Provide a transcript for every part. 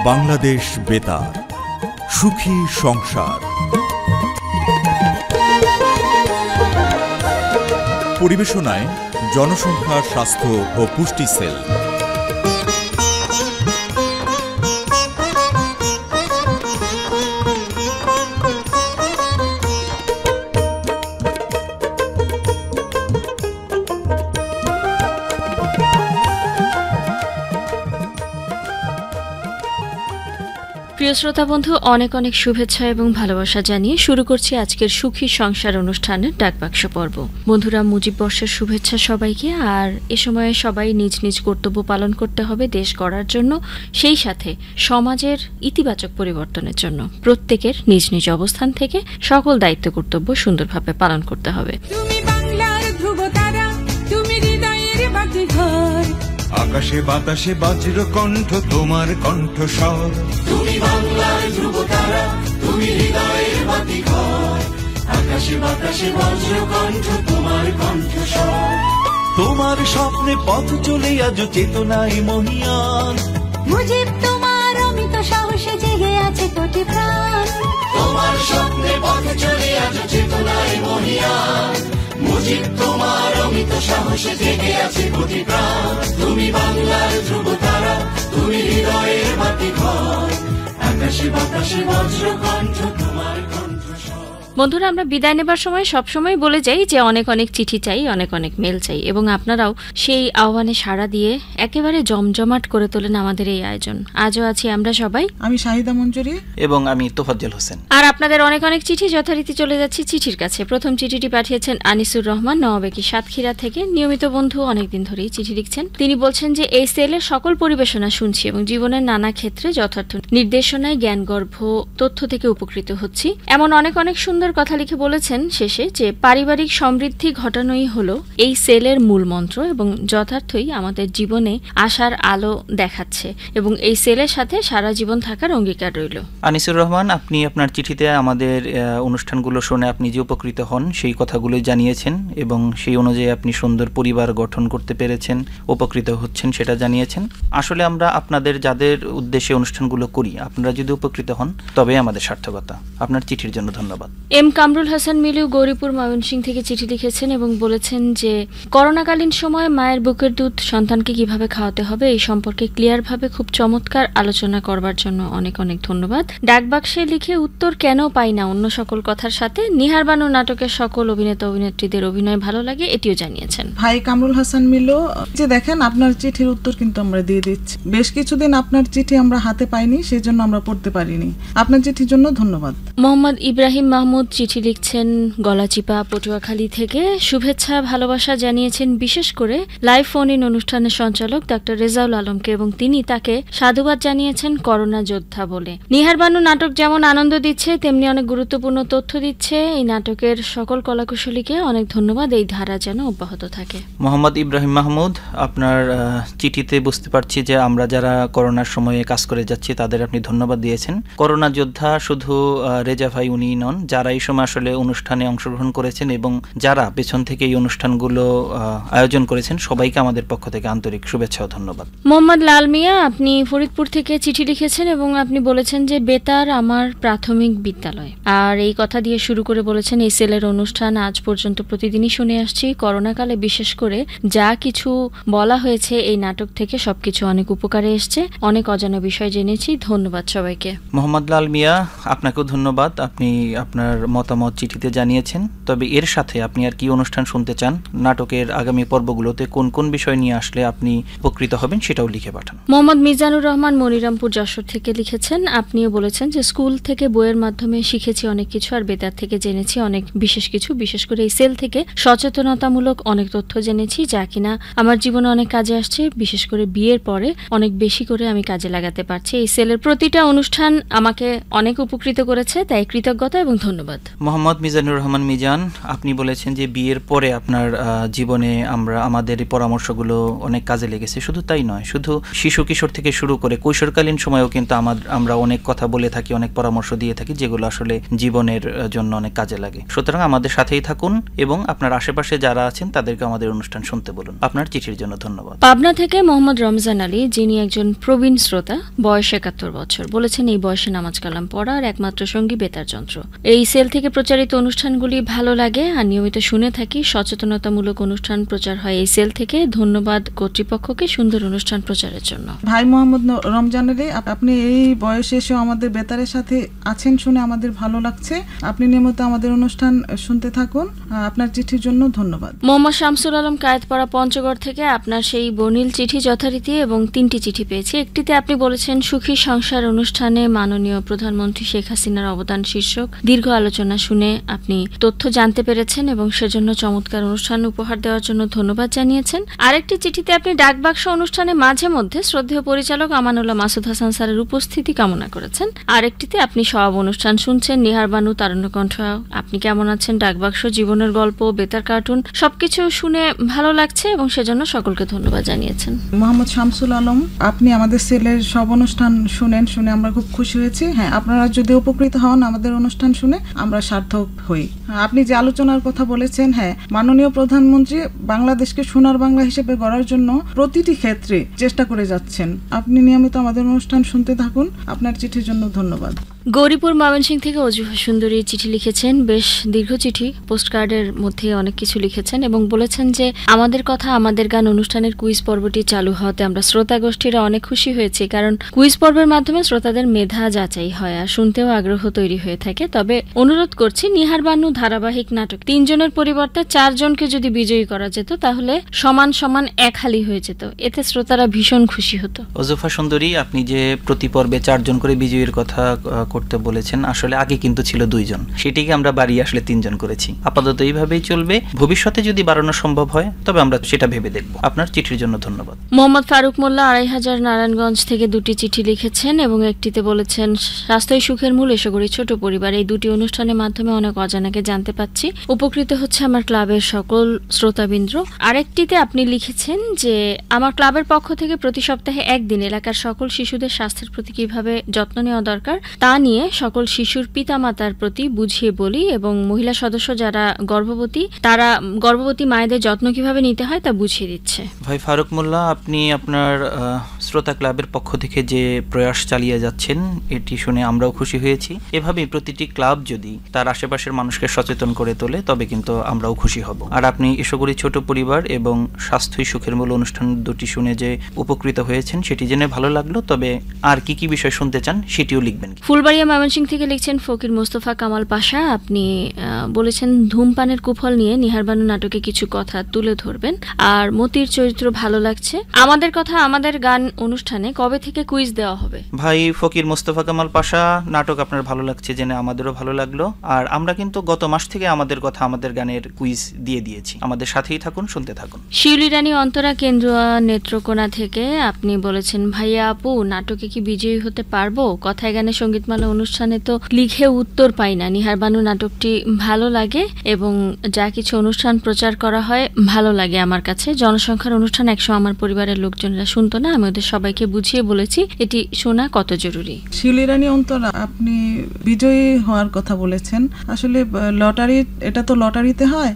বাংলাদেশ বেতার, সুখী সংসার। পরিবেশনায় জনসংখ্যা, স্বাস্থ্য ও পুষ্টি সেল। প্রিয় শ্রোতা বন্ধু, অনেক অনেক শুভেচ্ছা এবং ভালোবাসা জানিয়ে শুরু করছি আজকের সুখী সংসার অনুষ্ঠানের ডাকবাক্স পর্ব। বন্ধুরা, মুজিব বর্ষের শুভেচ্ছা সবাইকে। আর এ সময়ে সবাই নিজ নিজ কর্তব্য পালন করতে হবে দেশ গড়ার জন্য, সেই সাথে সমাজের ইতিবাচক পরিবর্তনের জন্য প্রত্যেকের নিজ নিজ অবস্থান থেকে সকল দায়িত্ব কর্তব্য সুন্দরভাবে পালন করতে হবে। আকাশে বাতাসে বজ্র কণ্ঠ তোমার কণ্ঠস্বর, তুমি বাংলার ধ্রুবতারা, তুমি হৃদয়ের বাতিঘর। আকাশে বাতাসে বজ্র কণ্ঠ তোমার কণ্ঠস্বর, তোমার স্বপ্নে পথ চলে আজ চেতনায় মহিয়ান। মুজিব তোমার অমিত সাহসে জেগে আছে কোটি প্রাণ, তোমার স্বপ্নে পথ চলে আজ চেতনায় মহিয়ান। মুজিব তোমার অমিত সাহসে জেগে আছে কোটি প্রাণ, তুমি বাংলার ধ্রুবতারা, তুমি হৃদয়ের বাতিঘর। আকাশে বাতাসে বজ্র কণ্ঠ তোমার কণ্ঠস্বর। বন্ধুরা, আমরা বিদায় নেবার সময় সবসময় বলে যাই যে অনেক অনেক চিঠি চাই, অনেক অনেক মেল চাই, এবং আপনারাও সেই আহ্বানে সাড়া দিয়ে একেবারে জমজমাট করে তোলেন আমাদের এই আয়োজন। আজও আছি আমরা সবাই, আমি শাহিদা মঞ্জুরি এবং আমি তোফাজ্জল হোসেন। আর আপনাদের অনেক অনেক চিঠি যথারীতি চলে যাচ্ছে চিঠির কাছে। প্রথম চিঠিটি পাঠিয়েছেন আনিসুর রহমান, নওয়াবেকি, সাতক্ষীরা থেকে। নিয়মিত বন্ধু, অনেকদিন ধরেই চিঠি লিখছেন। তিনি বলছেন যে এই সেলের সকল পরিবেশনা শুনছি এবং জীবনের নানা ক্ষেত্রে যথার্থ নির্দেশনায় জ্ঞানগর্ভ তথ্য থেকে উপকৃত হচ্ছি। এমন অনেক অনেক সুন্দর কথা লিখে বলেছেন শেষে যে পারিবারিক সমৃদ্ধি ঘটানোই হলো এই সেলের মূল মন্ত্র এবং যথার্থই আমাদের জীবনে আশার আলো দেখাচ্ছে এবং এই সেলের সাথে সারা জীবন থাকার অঙ্গীকার রইল। আনিসুর রহমান, আপনি আপনার চিঠিতে আমাদের অনুষ্ঠানগুলো শুনে আপনি যে উপকৃত হন সেই কথাগুলোই জানিয়েছেন এবং সেই অনুযায়ী আপনি সুন্দর পরিবার গঠন করতে পেরেছেন, উপকৃত হচ্ছেন সেটা জানিয়েছেন। আসলে আমরা আপনাদের যাদের উদ্দেশ্যে অনুষ্ঠানগুলো করি, আপনারা যদি উপকৃত হন তবে আমাদের সার্থকতা। আপনার চিঠির জন্য ধন্যবাদ। এম কামরুল হাসান মিলু গৌরীপুর ময়মনসিংহ থেকে চিঠি লিখেছেন এবং বলেছেন যে করোনাকালীন সময় মায়ের বুকের দুধ সন্তানকে কিভাবে খাওয়াতে হবে এই সম্পর্কে ক্লিয়ারভাবে খুব চমৎকার আলোচনা করবার জন্য অনেক অনেক ধন্যবাদ। ডাকবাক্সে লিখে উত্তর কেন পাই না অন্য সকল কথার সাথে নিহার বানু নাটকের সকল অভিনেতা অভিনেত্রীদের অভিনয় ভালো লাগে এটিও জানিয়েছেন। ভাই কামরুল হাসান মিলু, যে দেখেন আপনার চিঠির উত্তর কিন্তু আমরা দিয়ে দিচ্ছি। বেশ কিছুদিন আপনার চিঠি আমরা হাতে পাইনি, সেই জন্য আমরা পড়তে পারিনি। আপনার চিঠির জন্য ধন্যবাদ। মোহাম্মদ ইব্রাহিম মাহমুদ চিঠি লিখছেন গলাচিপা, পটুয়াখালী থেকে। শুভেচ্ছা ভালোবাসা জানিয়েছেন বিশেষ করে লাইভ ফোন ইন অনুষ্ঠানের সঞ্চালক ডাক্তার রেজাউল আলমকে এবং তিনি তাকে সাধুবাদ জানিয়েছেন করোনা যোদ্ধা বলে। নিহার বানু নাটক যেমন আনন্দ দিচ্ছে তেমনি অনেক গুরুত্বপূর্ণ তথ্য দিচ্ছে। এই নাটকের সকল কলাকুশলীকে অনেক ধন্যবাদ। এই ধারা যেন অব্যাহত থাকে। মোহাম্মদ ইব্রাহিম মাহমুদ, আপনার চিঠিতে বুঝতে পারছি যে আমরা যারা করোনার সময়ে কাজ করে যাচ্ছি তাদের আপনি ধন্যবাদ দিয়েছেন। করোনা যোদ্ধা শুধু রেজা ভাই উনি নন, যারা এই সময় আসলে অনুষ্ঠানে অংশগ্রহণ করেছেন এবং যারা পেছন থেকে এই অনুষ্ঠানগুলো আয়োজন করেছেন সবাইকে আমাদের পক্ষ থেকে আন্তরিক শুভেচ্ছা ও ধন্যবাদ। মোহাম্মদ লাল মিয়া, আপনি ফরিদপুর থেকে চিঠি লিখেছেন এবং আপনি বলেছেন যে বেতার আমার প্রাথমিক বিদ্যালয়। আর এই কথা দিয়ে শুরু করে বলেছেন এই সেলের অনুষ্ঠান আজ পর্যন্ত প্রতিদিনই শুনে আসছি। করোনাকালে বিশেষ করে যা কিছু বলা হয়েছে এই নাটক থেকে সবকিছু অনেক উপকারে এসছে, অনেক অজানা বিষয় জেনেছি। ধন্যবাদ সবাইকে। মোহাম্মদ লাল মিয়া, আপনাকেও ধন্যবাদ। আপনি আপনার মতামত চিঠিতে জানিয়েছেন। তবে এর সাথে আপনি আর কি অনুষ্ঠান শুনতে চান, নাটকের আগামী পর্বগুলোতে কোন কোন বিষয় নিয়ে আসলে আপনি উপকৃত হবেন সেটাও লিখে পাঠান। মোহাম্মদ মিজানুর রহমান মনিরামপুর যশোর থেকে লিখেছেন, আপনিও বলেছেন যে স্কুল থেকে বইয়ের মাধ্যমে শিখেছি অনেক কিছু আর বেতার থেকে জেনেছি অনেক বিশেষ কিছু। বিশেষ করে এই সেল থেকে সচেতনতামূলক অনেক তথ্য জেনেছি যা কিনা আমার জীবনে অনেক কাজে আসছে। বিশেষ করে বিয়ের পরে অনেক বেশি করে আমি কাজে লাগাতে পারছি। এই সেলের প্রতিটা অনুষ্ঠান আমাকে অনেক উপকৃত করেছে, তাই কৃতজ্ঞতা এবং ধন্যবাদ। ধন্যবাদ। মোহাম্মদ মিজানুর রহমান মিজান, আপনি বলেছেন যে বিয়ের পরে আপনার জীবনে আমাদের এই পরামর্শগুলো অনেক কাজে লেগেছে। শুধু তাই নয়, শুধু শিশু কিশোর থেকে শুরু করে কৈশোরকালীন সময়েও কিন্তু আমরা অনেক কথা বলে থাকি, অনেক পরামর্শ দিয়ে থাকি, যেগুলো আসলে জীবনের জন্য অনেক কাজে লাগে। সুতরাং আমাদের সাথেই থাকুন এবং আপনার আশেপাশে যারা আছেন তাদেরকে আমাদের অনুষ্ঠান শুনতে বলুন। আপনার চিঠির জন্য ধন্যবাদ। পাবনা থেকে মোহাম্মদ রমজান আলী, যিনি একজন প্রবীণ শ্রোতা, বয়স 71 বছর, বলেছেন এই বয়সে নামাজ কালাম পড়ার একমাত্র সঙ্গী বেতার যন্ত্র। এই সেল থেকে প্রচারিত অনুষ্ঠানগুলি ভালো লাগে আর নিয়মিত শুনে থাকি। সচেতনতামূলক অনুষ্ঠান প্রচার হয় এই সেল থেকে। ধন্যবাদ কর্তৃপক্ষকে সুন্দর অনুষ্ঠান প্রচারের জন্য। ভাই মোহাম্মদ রমজান আলী, আপনি এই বয়সে এসেও আমাদের বেতারের সাথে আছেন শুনে আমাদের ভালো লাগছে। আপনি নিয়মিত আমাদের অনুষ্ঠান শুনতে থাকুন। আপনার চিঠির জন্য ধন্যবাদ। মোহাম্মদ শামসুল আলম, কায়েতপাড়া, পঞ্চগড় থেকে আপনার সেই বর্ণিল চিঠি যথারীতি এবং 3টি চিঠি পেয়েছি। একটিতে আপনি বলেছেন সুখী সংসার অনুষ্ঠানে মাননীয় প্রধানমন্ত্রী শেখ হাসিনার অবদান শীর্ষক দীর্ঘ আলোচনা শুনে আপনি তথ্য জানতে পেরেছেন এবং সেজন্য চমৎকার অনুষ্ঠান উপহার দেওয়ার জন্য ধন্যবাদ জানিয়েছেন। আরেকটি চিঠিতে আপনি ডাকবাক্স অনুষ্ঠানে মাঝে মধ্যে শ্রদ্ধেয় পরিচালক আমানুল্লাহ মাসুদ হাসান স্যারের উপস্থিতি কামনা করেছেন। আরেকটিতে আপনি সব অনুষ্ঠান শুনছেন, নিহার বানু, তারণ্যকণ্ঠ, আপনি কেমন আছেন, ডাকবাক্স, জীবনের গল্প, বেতার কার্টুন সবকিছু শুনে ভালো লাগছে এবং সেজন্য সকলকে ধন্যবাদ জানিয়েছেন। মোহাম্মদ শামসুল আলম, আপনি আমাদের সেলের সব অনুষ্ঠান শুনে আমরা খুব খুশি হয়েছি। হ্যাঁ, আপনারা যদি উপকৃত হন আমাদের অনুষ্ঠান শুনে, আমরা সার্থক হই। আপনি যে আলোচনার কথা বলেছেন, হ্যাঁ, মাননীয় প্রধানমন্ত্রী বাংলাদেশকে সোনার বাংলা হিসেবে গড়ার জন্য প্রতিটি ক্ষেত্রে চেষ্টা করে যাচ্ছেন। আপনি নিয়মিত আমাদের অনুষ্ঠান শুনতে থাকুন। আপনার চিঠির জন্য ধন্যবাদ। গৌরীপুর ময়মনসিংহ থেকে অজুহা সুন্দরী চিঠি লিখেছেন, বেশ দীর্ঘ চিঠি, পোস্টকার্ডের মধ্যে অনেক কিছু লিখেছেন এবং বলেছেন যে আমাদের কথা আমাদের গান অনুষ্ঠানের কুইজ পর্বটি চালু হওয়াতে আমরা শ্রোতা গোষ্ঠীরা অনেক খুশি হয়েছি, কারণ কুইজ পর্বের মাধ্যমে শ্রোতাদের মেধা যাচাই হয় আর শুনতেও আগ্রহ তৈরি হয়ে থাকে। তবে অনুরোধ করছি, নিহার বানু ধারাবাহিক নাটক 3 জনের পরিবর্তে 4 জনকে যদি বিজয়ী করা যেত তাহলে সমান সমান এক হালি হয়ে যেত, এতে শ্রোতারা ভীষণ খুশি হতো। অজুফা সুন্দরী, আপনি যে প্রতি পর্বে 4 জন করে বিজয়ীর কথা করতে বলেছেন, আসলে আগে কিন্তু ছিল 2 জন, সেটিকে আমরা বাড়িয়ে আসলে 3 জন করেছি। আপাতত এইভাবেই চলবে, ভবিষ্যতে যদি বাড়ানো সম্ভব হয় তবে আমরা সেটা ভেবে দেখব। আপনার চিঠির জন্য ধন্যবাদ। মোহাম্মদ ফারুক মোল্লা, 2500, নারায়ণগঞ্জ থেকে 2টি চিঠি লিখেছেন এবং একটিতে বলেছেন স্বাস্থ্যই সুখের মূল, এসো গড়ি ছোট পরিবার। এই 2টি অনুষ্ঠানের মাধ্যমে অনেক অজানাকে জানতে পাচ্ছি, উপকৃত হচ্ছে আমার ক্লাবের সকল শ্রোতাবৃন্দ। আরেকটিতে আপনি লিখেছেন যে আমার ক্লাবের পক্ষ থেকে প্রতি সপ্তাহে একদিন এলাকার সকল শিশুদের স্বাস্থ্যের প্রতি কিভাবে যত্ন নেওয়া দরকার তা নিয়ে সকল শিশুর পিতামাতার প্রতি বুঝিয়ে বলি এবং মহিলা সদস্য যারা গর্ভবতী তারা গর্ভবতী মায়েদের যত্ন কিভাবে নিতে হয় তা বুঝিয়ে দিচ্ছে। ভাই ফারুক মোল্লা, আপনি আপনার শ্রোতা ক্লাবের পক্ষ থেকে যে প্রয়াস চালিয়ে যাচ্ছেন এটি শুনে আমরাও খুশি হয়েছি। এভাবেই প্রতিটি ক্লাব যদি তার আশেপাশের মানুষকে সচেতন করে তোলে তবে কিন্তু আমরাও খুশি হব। আর আপনি এসগরি ছোট পরিবার এবং স্বাস্থ্যই সুখের মূল অনুষ্ঠান 2টি শুনে যে উপকৃত হয়েছেন সেটি জেনে ভালো লাগলো। তবে আর কি কি বিষয় শুনতে চান সেটিও লিখবেন। ফুলবাড়িয়া ময়মনসিংহ থেকে লিখছেন ফকির মোস্তফা কামাল পাশা, আপনি বলেছেন ধূমপানের কুফল নিয়ে নিহার বানু নাটকে কিছু কথা তুলে ধরবেন আর মতির চরিত্র ভালো লাগছে। আমাদের কথা আমাদের গান অনুষ্ঠানে কবে থেকে কুইজ দেওয়া হবে? ভাই ফকির মোস্তফা কামাল পাশা, নাটক আপনার ভালো লাগছে জেনে আমাদেরও ভালো লাগলো। আর আমরা কিন্তু গত মাস থেকে আমাদের কথা আমাদের গানের কুইজ দিয়ে দিয়েছি, আমাদের সাথেই থাকুন, শুনতে থাকুন। শিউলি রানী অন্তরা, কেন্দ্রীয় নেত্রকোনা থেকে আপনি বলেছেন ভাইয়া আপু নাটকে কি বিজয়ী হতে পারবো? কথায় গানে সঙ্গীতমালা অনুষ্ঠানে তো লিখে উত্তর পাই না। নিহার বানু নাটকটি ভালো লাগে এবং যা কিছু অনুষ্ঠান প্রচার করা হয় ভালো লাগে আমার কাছে। জনসংখ্যার অনুষ্ঠান 100 আমার পরিবারের লোকজনেরা শুনতো না, আমি ওদের সবাইকে বুঝিয়ে বলেছি এটি শোনা কত জরুরি। শিউলি রানী অন্তরা, আপনি বিজয়ী হওয়ার কথা বলেছেন। আসলে লটারি, এটা তো লটারিতে হয়।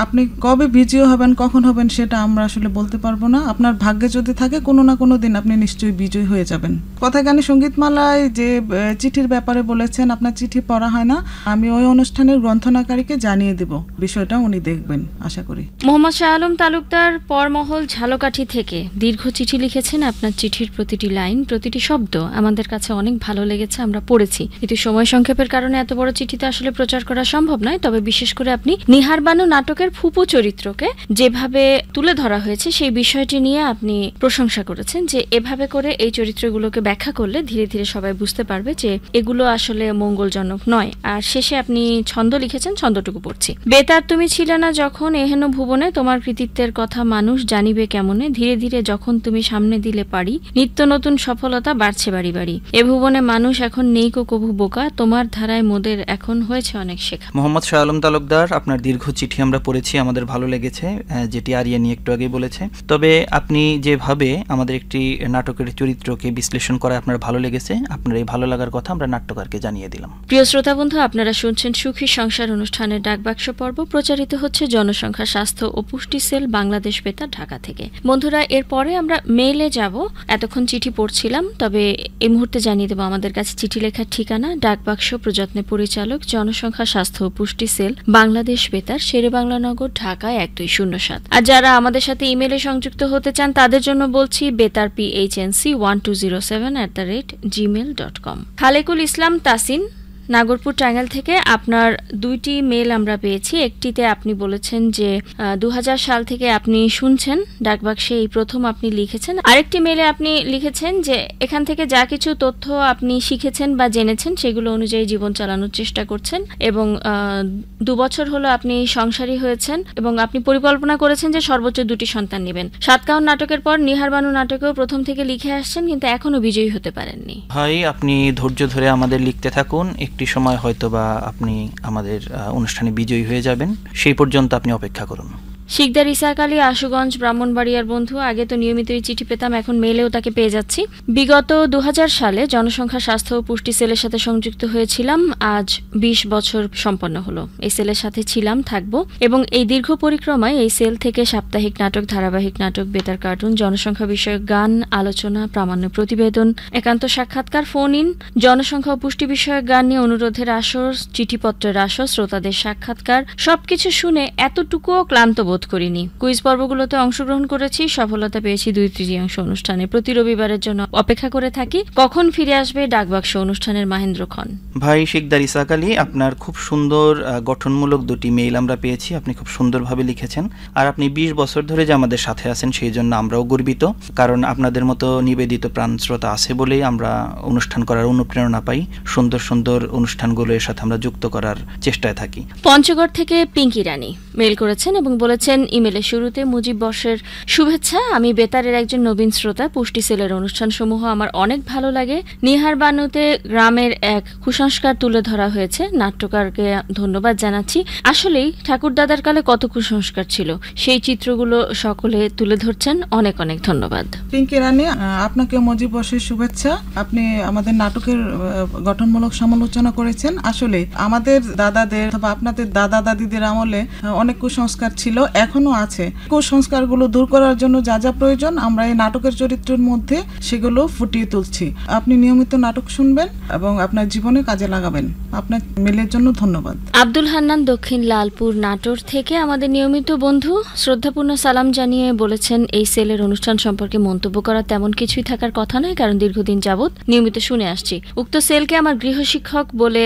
আপনি কবে বিজয়ী হবেন, কখন হবেন সেটা আমরা আসলে বলতে পারবো না। আপনার ভাগ্যে যদি থাকে কোনো না কোনো দিন আপনি নিশ্চয়ই বিজয়ী হয়ে যাবেন। কথায় গানে সঙ্গীতমালায় যে চিঠির ব্যাপারে বলেছেন আপনার চিঠি পড়া হয় না, আমি ওই অনুষ্ঠানের গ্রন্থনাকারীকে জানিয়ে দেব, বিষয়টা উনি দেখবেন আশা করি। মোহাম্মদ শাহ আলম তালুকদার, পরমহল, ঝালকাঠি থেকে দীর্ঘ চিঠি লিখেছেন। আপনার চিঠির প্রতিটি লাইন, প্রতিটি শব্দ আমাদের কাছে অনেক ভালো লেগেছে, আমরা পড়েছি। কিন্তু সময় সংক্ষেপের কারণে এত বড় চিঠিতে আসলে প্রচার করা সম্ভব নয়। তবে বিশেষ করে আপনি নিহার বানু নাটকের ফুপু চরিত্রকে যেভাবে তুলে ধরা হয়েছে সেই বিষয়টি নিয়ে আপনি প্রশংসা করেছেন যে এভাবে করে এই চরিত্রগুলোকে ব্যাখ্যা করলে ধীরে ধীরে সবাই বুঝতে পারবে যে এগুলো আসলে মঙ্গলজনক নয়। আর শেষে আপনি ছন্দ লিখেছেন, ছন্দটুকু পড়ছি। বেতার তুমি ছিলে না যখন এহেন ভুবনে, তোমার কৃতিত্বের কথা মানুষ জানিবে কেমনে, ধীরে ধীরে যখন তুমি সামনে দিলে পারি, নিত্য নতুন সফলতা বাড়ছে বাড়ি বাড়ি, এ ভুবনে মানুষ এখন নেই কো কভু বোকা, তোমার ধারায় মোদের এখন হয়েছে অনেক শেখা। মোহাম্মদ শাহ আলম তালুকদার, আপনার দীর্ঘ চিঠি আমরা পড়েছি, আমাদের ভালো লেগেছে, যেটি আরিয়া নিয়ে একটু আগে বলেছে। তবে আপনি যেভাবে আমাদের একটি নাটকের চরিত্রকে বিশ্লেষণ করায় আপনার ভালো লেগেছে, আপনার এই ভালো লাগার কথা আমরা নাট্যকারকে জানিয়ে দিলাম। প্রিয় শ্রোতা বন্ধু, আপনারা শুনছেন সুখী সংসার অনুষ্ঠানের ডাকবাক্স পর্ব, প্রচারিত হচ্ছে জনসংখ্যা স্বাস্থ্য ও পুষ্টি সেল, বাংলাদেশ বেতার, ঢাকা থেকে। বন্ধুরা, এরপরে আমরা মেইলে যাব। এতক্ষণ চিঠি পড়ছিলাম, তবে এই মুহূর্তে জানিয়ে দেবো আমাদের কাছে চিঠি লেখার ঠিকানা। ডাকবাক্স, প্রযত্নে পরিচালক, জনসংখ্যা স্বাস্থ্য ও পুষ্টি সেল, বাংলাদেশ বেতার, শেরেবাংলা নগর, ঢাকা ১২০৭। আর যারা আমাদের সাথে ইমেলে সংযুক্ত হতে চান তাদের জন্য বলছি বেতার PHNC1207@gmail.com। খালেকুল ইসলাম তাসিন, নাগরপুর, টাঙ্গাইল থেকে আপনার 2টি মেল আমরা পেয়েছি। একটিতে আপনি বলেছেন যে 2000 সাল থেকে আপনি শুনছেন ডাকবাক্সে, এই প্রথম আপনি লিখেছেন। আরেকটি মেলে আপনি লিখেছেন যে এখান থেকে যা কিছু তথ্য আপনি শিখেছেন বা জেনেছেন সেগুলো অনুযায়ী জীবন চালানোর চেষ্টা করছেন, এবং 2 বছর হলো আপনি সংসারী হয়েছেন এবং আপনি পরিকল্পনা করেছেন যে সর্বোচ্চ 2টি সন্তান নেবেন। সাতকাহন নাটকের পর নিহার বানু নাটকেও প্রথম থেকে লিখে আসছেন, কিন্তু এখনো বিজয়ী হতে পারেননি। ভাই, আপনি ধৈর্য ধরে আমাদের লিখতে থাকুন, একটি সময় হয়তোবা আপনি আমাদের অনুষ্ঠানে বিজয়ী হয়ে যাবেন, সেই পর্যন্ত আপনি অপেক্ষা করুন। শিকদার ইসাক আলী, আশুগঞ্জ, ব্রাহ্মণবাড়িয়ার বন্ধু। আগে তো নিয়মিতই চিঠি পেতাম, এখন মেলেও তাকে পেয়ে যাচ্ছি। বিগত 2000 সালে জনসংখ্যা স্বাস্থ্য ও পুষ্টি সেলের সাথে সংযুক্ত হয়েছিলাম। আজ 20 বছর সম্পন্ন হলো এই সেলের সাথে ছিলাম, থাকবো, এবং এই দীর্ঘ পরিক্রমায় এই সেল থেকে সাপ্তাহিক নাটক, ধারাবাহিক নাটক, বেতার কার্টুন, জনসংখ্যা বিষয়ক গান, আলোচনা, প্রামাণ্য প্রতিবেদন, একান্ত সাক্ষাৎকার, ফোন ইন, জনসংখ্যা ও পুষ্টি বিষয়ক গান নিয়ে অনুরোধের আসর, চিঠিপত্রের আসর, শ্রোতাদের সাক্ষাৎকার, সবকিছু শুনে এতটুকুও ক্লান্ত বোধ করিনি। কুইজ পর্বগুলোতে অংশগ্রহণ করেছি, সফলতা পেয়েছি 2/3 অনুষ্ঠানে। প্রতি রবিবারের জন্য অপেক্ষা করে থাকি কখন ফিরে আসবে ডাকবাক্স অনুষ্ঠানের মাহেন্দ্র খন। ভাই শিকদার ইসাক আলী, আপনার খুব সুন্দর গঠনমূলক 2টি মেইল আমরা পেয়েছি, আপনি খুব সুন্দরভাবে লিখেছেন। আর আপনি 20 বছর ধরে যে আমাদের সাথে আছেন সেই জন্য আমরাও গর্বিত, কারণ আপনাদের মতো নিবেদিত প্রাণ শ্রোতা আছে বলেই আমরা অনুষ্ঠান করার অনুপ্রেরণা পাই। সুন্দর সুন্দর অনুষ্ঠানগুলো এর সাথে আমরা যুক্ত করার চেষ্টায় থাকি। পঞ্চগড় থেকে পিঙ্কি রানী মেইল করেছেন এবং বলেছেন, ইমেলের শুরুতে মুজিব বর্ষের শুভেচ্ছা। আমি বেতারের একজন নবীন শ্রোতা। পুষ্টি সেলের অনুষ্ঠানসমূহ আমার অনেক ভালো লাগে। নিহার বানুতে গ্রামের এক কুসংস্কার তুলে ধরা হয়েছে, নাট্যকারকে ধন্যবাদ জানাচ্ছি। আসলেই ঠাকুরদাদার কালে কত কুসংস্কার ছিল, সেই চিত্রগুলো সকলে তুলে ধরছেন। অনেক অনেক ধন্যবাদ। পিঙ্কি রানী, আপনাকে মুজিব বর্ষের শুভেচ্ছা। আপনি আমাদের নাটকের গঠনমূলক সমালোচনা করেছেন। আসলে আমাদের দাদাদের অথবা আপনাদের দাদা দাদিদের আমলে অনেক কুসংস্কার ছিল, এখনো আছে। কুসংস্কারগুলো দূর করার জন্য যা যা প্রয়োজন আমরা এই নাটকের চরিত্রের মধ্যে সেগুলো ফুটিয়ে তুলছি। আপনি নিয়মিত নাটক শুনবেন এবং আপনার জীবনে কাজে লাগাবেন। আপনার মেলের জন্য ধন্যবাদ। আব্দুল হান্নান, দক্ষিণ লালপুর, নাটোর থেকে আমাদের নিয়মিত বন্ধু, শ্রদ্ধাপূর্ণ সালাম জানিয়ে বলেছেন, এই সেলের অনুষ্ঠান সম্পর্কে মন্তব্য করা তেমন কিছুই থাকার কথা নয়, কারণ দীর্ঘদিন যাবৎ নিয়মিত শুনে আসছি। উক্ত সেলকে আমার গৃহশিক্ষক বলে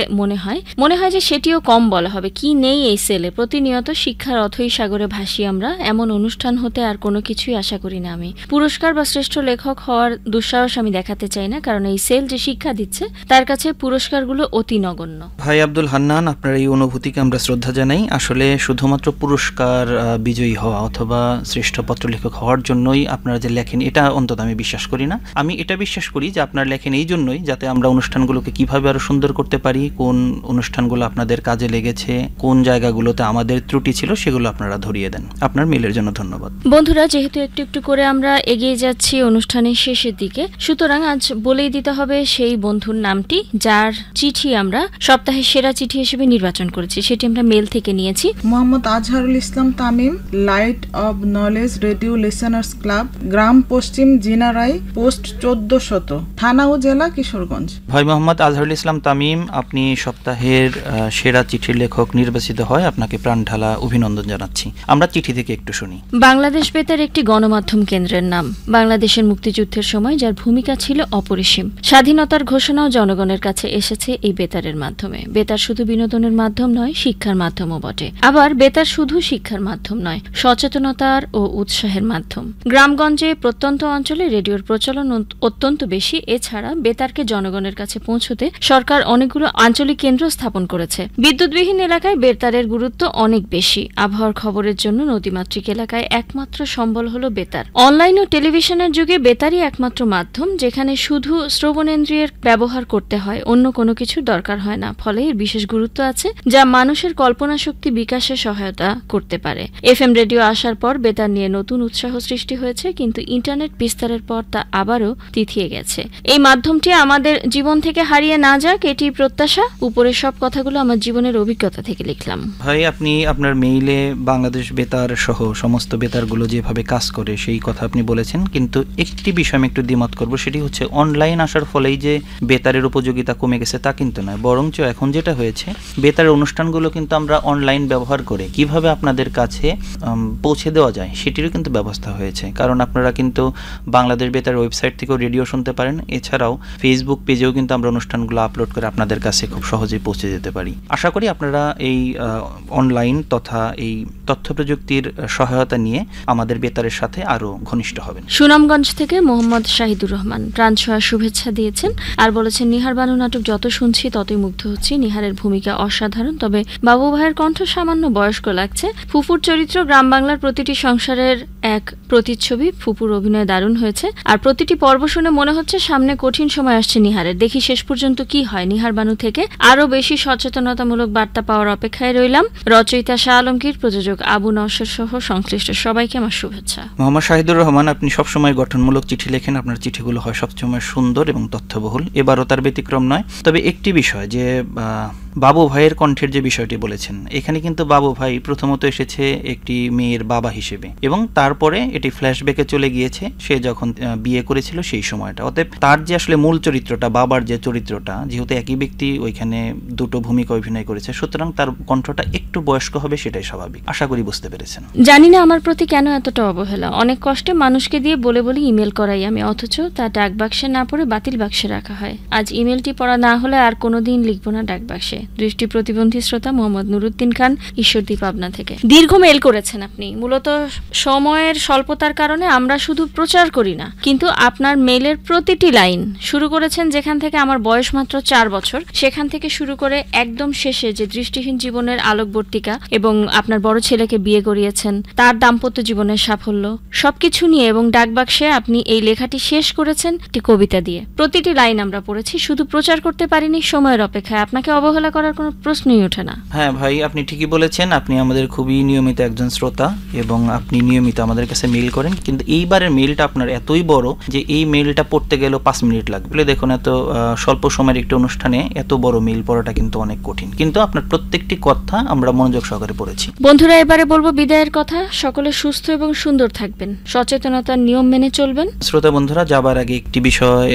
মনে হয় যে সেটিও কম বলা হবে। কি নেই এই সেলে, প্রতিনিয়ত শিক্ষার অথই সাগরে ভাসি আমরা। এমন অনুষ্ঠান হতে আর কোনো কিছুই আশা করি না আমি। পুরস্কার বা শ্রেষ্ঠ লেখক হওয়ার দুঃসাহস আমি দেখাতে চাই না, কারণ এই সেল যে শিক্ষা দিচ্ছে তার কাছে পুরস্কারগুলো অতি নগণ্য। ভাই আব্দুল হান্নান, আপনার এই অনুভূতিকে আমরা শ্রদ্ধা জানাই। আসলে শুধুমাত্র পুরস্কার বিজয়ী হওয়া অথবা শ্রেষ্ঠ পত্রলেখক হওয়ার জন্যই আপনারা যে লেখেন, এটা অন্তত আমি বিশ্বাস করি না। আমি এটা বিশ্বাস করি যে আপনারা লেখেন এই জন্যই যাতে আমরা অনুষ্ঠানগুলোকে কিভাবে আরো সুন্দর করতে পারি, কোন অনুষ্ঠানগুলো আপনাদের কাজে লেগেছে, কোন জায়গাগুলোতে আমাদের ত্রুটি ছিল সেগুলো আপনারা ধরিয়ে দেন। আপনার মেলের জন্য ধন্যবাদ। বন্ধুরা, যেহেতু একটু একটু করে আমরা এগিয়ে যাচ্ছি অনুষ্ঠানের শেষের দিকে, সুতরাং আজ বলেই দিতে হবে সেই বন্ধুর নামটি যার চিঠি আমরা সপ্তাহের সেরা চিঠি হিসেবে নির্বাচন করেছি। সেটি আমরা মেল থেকে নিয়েছি। Mohammad Azharul Islam Tamim, light of knowledge radio listeners club, গ্রাম পশ্চিম জিনারাই, পোস্ট 1400, থানা ও জেলা কিশোরগঞ্জ। ভাই মোহাম্মদ আজহারুল ইসলাম তামিম, আপনি সপ্তাহের সেরা চিঠির লেখক নির্বাচিত হয়, আপনাকে প্রাণ ঢালা অভিনন্দন জানাচ্ছি। আমরা চিঠি থেকে একটু শুনি। বাংলাদেশ বেতার একটি গণমাধ্যম কেন্দ্রের নাম। বাংলাদেশের মুক্তিযুদ্ধের সময় যার ভূমিকা ছিল অপরিসীম। স্বাধীনতার ঘোষণাও জনগণের কাছে এসেছে এই বেতারের মাধ্যমে। বেতার শুধু বিনোদনের মাধ্যম নয়, শিক্ষার মাধ্যমও বটে। আবার বেতার শুধু শিক্ষার মাধ্যম নয়, সচেতনতার ও উৎসাহের মাধ্যম। গ্রামগঞ্জে প্রত্যন্ত অঞ্চলে রেডিওর প্রচলন অত্যন্ত বেশি। এছাড়া বেতারকে জনগণের কাছে পৌঁছতে সরকার অনেকগুলো আঞ্চলিক কেন্দ্র স্থাপন করেছে। বিদ্যুৎবিহীন এলাকায় বেতারের গুরুত্ব অনেক বেশি। আবহাওয়ার খবরের জন্য নদীমাতৃক এলাকায় একমাত্র সম্বল হলো বেতার। অনলাইন ও টেলিভিশনের যুগে বেতারই একমাত্র মাধ্যম যেখানে শুধু শ্রবণেন্দ্রিয়ের ব্যবহার করতে হয়, অন্য কোনো কিছুর দরকার হয় না। ফলে এর বিশেষ গুরুত্ব আছে, যা মানুষের কল্পনা শক্তি বিকাশে সহায়তা করতে পারে। এফএম রেডিও আসার পর বেতার নিয়ে নতুন উৎসাহ সৃষ্টি হয়েছে, কিন্তু ইন্টারনেট বিস্তারের পর তা আবারও তিথিয়ে গেছে। এই মাধ্যমটি আমাদের জীবন থেকে হারিয়ে না যাক, এটি প্রত্যাশা। উপরের সব কথাগুলো আমার জীবনের অভিজ্ঞতা থেকে লিখলাম। ভাই, আপনি আপনার মেইলে বাংলাদেশ বেতার সহ সমস্ত বেতারগুলো যেভাবে কাজ করে সেই কথা আপনি বলেছেন, কিন্তু একটি বিষয় আমি একটু দ্বিমত করব, সেটি হচ্ছে অনলাইন আসার ফলেই যে বেতারের উপযোগিতা কমে গেছে তা কিন্তু নয়। বরঞ্চ এখন যেটা হয়েছে, বেতারের অনুষ্ঠানগুলো কিন্তু আমরা অনলাইন ব্যবহার করে কিভাবে আপনাদের কাছে পৌঁছে দেওয়া যায় সেটিরও কিন্তু ব্যবস্থা হয়েছে। কারণ আপনারা কিন্তু বাংলাদেশ বেতার ওয়েবসাইট থেকেও রেডিও শুনতে পারেন। এছাড়াও ফেসবুক পেজেও কিন্তু আমরা অনুষ্ঠানগুলো আপলোড করে আপনাদের কাছে খুব সহজেই পৌঁছে যেতে পারি। আশা করি আপনারা এই অনলাইন তথা এই তথ্য প্রযুক্তির সহায়তা নিয়ে আমাদের বেতারের সাথে আরো ঘনিষ্ঠ হবেন। সুনামগঞ্জ থেকে মোহাম্মদ শাহিদুর রহমান প্রাণছোঁয়া শুভেচ্ছা দিয়েছেন আর বলেছেন, নিহার বানু নাটক যত শুনছি ততই মুগ্ধ হচ্ছি। নিহারের ভূমিকা অসাধারণ, তবে বাবু ভাইয়ের কণ্ঠ সামান্য বয়স্ক লাগছে। ফুফুর চরিত্র গ্রাম বাংলার প্রতিটি সংসারের এক প্রতিচ্ছবি। ফুপুর অভিনয় দারুণ হয়েছে, আর প্রতিটি পর্ব শুনে মনে হচ্ছে সামনে কঠিন সময় আসছে নিহারের। দেখি শেষ পর্যন্ত কি হয়। নিহার বানু থেকে আরো বেশি সচেতনতামূলক বার্তা পাওয়ার অপেক্ষায় রইলাম। রচয়িতা শাহ আলমগীর, প্রযোজক আবু নওশর সহ সংশ্লিষ্ট সবাইকে আমার শুভেচ্ছা। মোহাম্মদ শাহিদুর রহমান, আপনি সবসময় গঠনমূলক চিঠি লেখেন। আপনার চিঠিগুলো হয় সবসময় সুন্দর এবং তথ্যবহুল। এবারও তার ব্যতিক্রম নয়। তবে একটি বিষয়, যে বাবু ভাইয়ের কণ্ঠের যে বিষয়টি বলেছেন, এখানে কিন্তু বাবু ভাই প্রথমত এসেছে একটি মেয়ের বাবা হিসেবে, এবং তারপরে এটি ফ্ল্যাশব্যাকে চলে গিয়েছে সে যখন বিয়ে করেছিল সেই সময়টা। অতএব তার যে আসলে মূল চরিত্রটা, বাবার যে চরিত্রটা, যেহেতু একই ব্যক্তি ওইখানে দুটো ভূমিকা অভিনয় করেছে, সুতরাং তার কণ্ঠটা একটু বয়স্ক হবে, সেটাই স্বাভাবিক। আশা করি বুঝতে পেরেছেন। জানি না আমার প্রতি কেন এতটা অবহেলা। অনেক কষ্টে মানুষকে দিয়ে বলে বলে ইমেল করাই আমি, অথচ তা ডাক বাক্সে না পড়ে বাতিল বাক্সে রাখা হয়। আজ ইমেলটি পড়া না হলে আর কোনোদিন লিখবো না ডাক বাক্সে। দৃষ্টি প্রতিবন্ধী শ্রোতা মোহাম্মদ নুরুদ্দিন খান, ঈশ্বরদী, পাবনা থেকে। দীর্ঘ মেল করেছেন আপনি। মূলত সময়ের স্বল্পতার কারণে আমরা শুধু প্রচার করি না, কিন্তু আপনার মেলের প্রতিটি লাইন শুরু করেছেন যেখান থেকে আমার বয়স মাত্র 4 বছর, সেখান থেকে শুরু করে একদম শেষে যে দৃষ্টিহীন জীবনের আলোকবর্তিকা এবং আপনার বড় ছেলেকে বিয়ে করিয়েছেন, তার দাম্পত্য জীবনের সাফল্য, সবকিছু নিয়ে, এবং ডাকবাক্সে আপনি এই লেখাটি শেষ করেছেন একটি কবিতা দিয়ে। প্রতিটি লাইন আমরা পড়েছি, শুধু প্রচার করতে পারিনি সময়ের অপেক্ষায়। আপনাকে অবহেলা করার কোনো প্রশ্নই ওঠে না। হ্যাঁ ভাই, আপনি ঠিকই বলেছেন। আপনি আমাদের খুবই নিয়মিত একজন শ্রোতা এবং আপনি নিয়মিত আমাদের কাছে মেইল করেন, কিন্তু এইবারের মেইলটা আপনার এতই বড় যে এই মেইলটা পড়তে গেলেও 5 মিনিট লাগবে। দেখুন, এত স্বল্প সময়ের একটি অনুষ্ঠানে এত বড় মেইল পড়াটা কিন্তু অনেক কঠিন, কিন্তু আপনার প্রত্যেকটি কথা আমরা মনোযোগ সহকারে পড়েছি। বন্ধুরা, এবারে বলবো বিদায়ের কথা। সকলে সুস্থ এবং সুন্দর থাকবেন, সচেতনতার নিয়ম মেনে চলবেন। শ্রোতা বন্ধুরা, যাবার আগে একটি বিষয়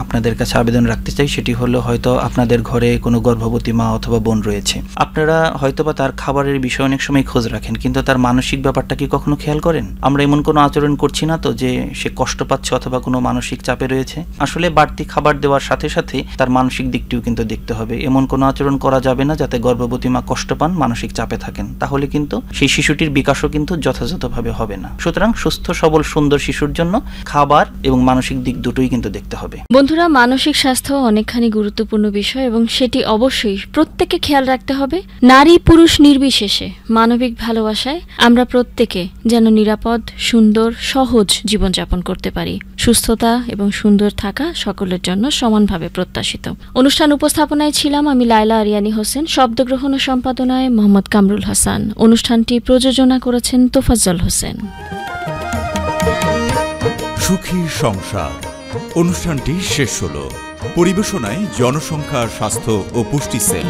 আপনাদের কাছে আবেদন রাখতে চাই, সেটি হলো হয়তো আপনাদের ঘরে কোনো গর্ভবতী মা অথবা বোন রয়েছে। আপনারা হয়তোবা তার খাবারের বিষয়ে অনেক সময় খোঁজ রাখেন, কিন্তু তার মানসিক ব্যাপারটা কি কখনো খেয়াল করেন? আমরা এমন কোনো আচরণ করছি না তো যে সে কষ্ট পাচ্ছে অথবা কোনো মানসিক চাপে রয়েছে? আসলে বাড়তি খাবার দেওয়ার সাথে সাথে তার মানসিক দিকটিও কিন্তু দেখতে হবে। এমন কোনো আচরণ করা যাবে না যাতে গর্ভবতী মা কষ্ট পান, মানসিক চাপে থাকেন। তাহলে কিন্তু সেই শিশুটির বিকাশও কিন্তু যথাযথভাবে হবে না। সুতরাং সুস্থ সবল সুন্দর শিশুর জন্য খাবার এবং মানসিক দিক দুটোই কিন্তু দেখতে হবে। বন্ধুরা, মানসিক স্বাস্থ্য অনেকখানি গুরুত্বপূর্ণ বিষয় এবং সেটি অবশ্যই প্রত্যেককে খেয়াল রাখতে হবে। নারী পুরুষ নির্বিশেষে মানবিক ভালোবাসায় আমরা প্রত্যেকে যেন নিরাপদ, সুন্দর, সহজ জীবনযাপন করতে পারি। সুস্থতা এবং সুন্দর থাকা সকলের জন্য সমানভাবে প্রত্যাশিত। অনুষ্ঠান উপস্থাপনায় ছিলাম আমি লায়লা আরিয়ানী হোসেন, শব্দগ্রহণ ও সম্পাদনায় মোহাম্মদ কামরুল হাসান। অনুষ্ঠানটি প্রযোজনা করেছেন তোফাজ্জল হোসেন। সুখী সংসার অনুষ্ঠানটি শেষ হলো। পরিবেশনায় জনসংখ্যা, স্বাস্থ্য ও পুষ্টি সেল।